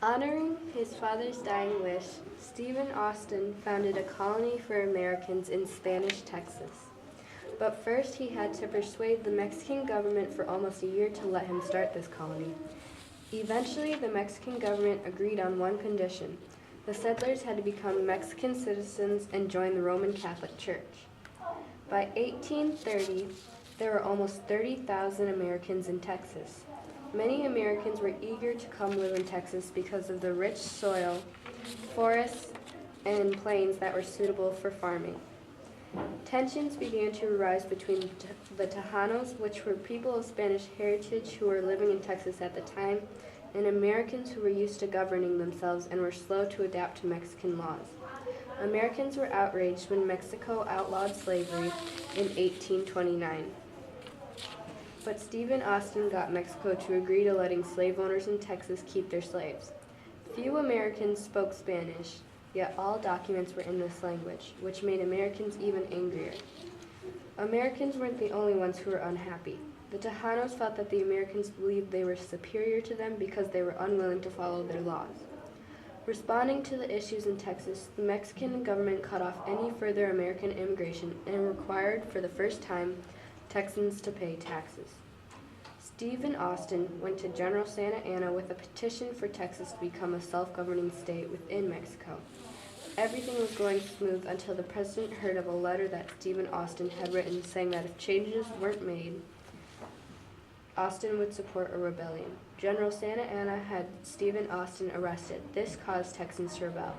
Honoring his father's dying wish, Stephen Austin founded a colony for Americans in Spanish Texas. But first he had to persuade the Mexican government for almost a year to let him start this colony. Eventually, the Mexican government agreed on one condition. The settlers had to become Mexican citizens and join the Roman Catholic Church. By 1830, there were almost 30,000 Americans in Texas. Many Americans were eager to come live in Texas because of the rich soil, forests, and plains that were suitable for farming. Tensions began to arise between the Tejanos, which were people of Spanish heritage who were living in Texas at the time, and Americans who were used to governing themselves and were slow to adapt to Mexican laws. Americans were outraged when Mexico outlawed slavery in 1829. But Stephen Austin got Mexico to agree to letting slave owners in Texas keep their slaves. Few Americans spoke Spanish, yet all documents were in this language, which made Americans even angrier. Americans weren't the only ones who were unhappy. The Tejanos felt that the Americans believed they were superior to them because they were unwilling to follow their laws. Responding to the issues in Texas, the Mexican government cut off any further American immigration and required, for the first time, Texans to pay taxes. Stephen Austin went to General Santa Anna with a petition for Texas to become a self-governing state within Mexico. Everything was going smooth until the president heard of a letter that Stephen Austin had written saying that if changes weren't made, Austin would support a rebellion. General Santa Anna had Stephen Austin arrested. This caused Texans to rebel.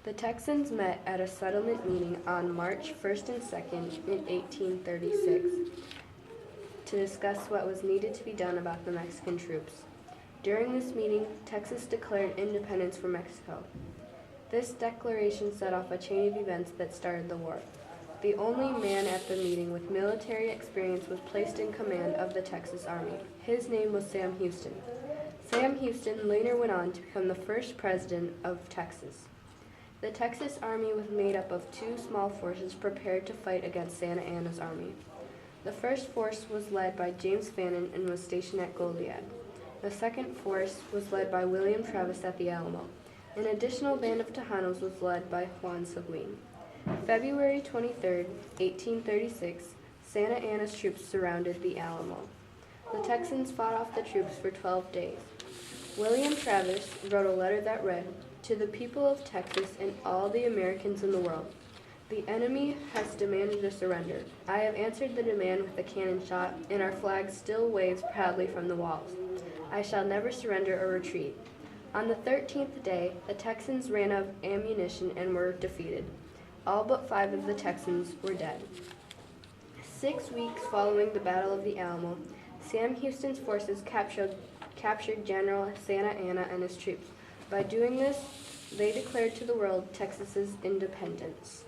The Texans met at a settlement meeting on March 1st and 2nd in 1836 to discuss what was needed to be done about the Mexican troops. During this meeting, Texas declared independence from Mexico. This declaration set off a chain of events that started the war. The only man at the meeting with military experience was placed in command of the Texas Army. His name was Sam Houston. Sam Houston later went on to become the first president of Texas. The Texas Army was made up of two small forces prepared to fight against Santa Anna's army. The first force was led by James Fannin and was stationed at Goliad. The second force was led by William Travis at the Alamo. An additional band of Tejanos was led by Juan Seguin. February 23, 1836, Santa Anna's troops surrounded the Alamo. The Texans fought off the troops for 12 days. William Travis wrote a letter that read, "To the people of Texas and all the Americans in the world, the enemy has demanded a surrender. I have answered the demand with a cannon shot, and our flag still waves proudly from the walls. I shall never surrender or retreat." On the 13th day, the Texans ran out of ammunition and were defeated. All but 5 of the Texans were dead. 6 weeks following the Battle of the Alamo, Sam Houston's forces captured General Santa Anna and his troops. By doing this, they declared to the world Texas's independence.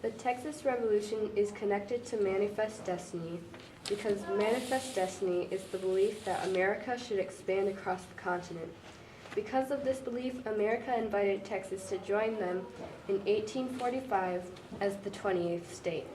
The Texas Revolution is connected to Manifest Destiny because Manifest Destiny is the belief that America should expand across the continent. Because of this belief, America invited Texas to join them in 1845 as the 28th state.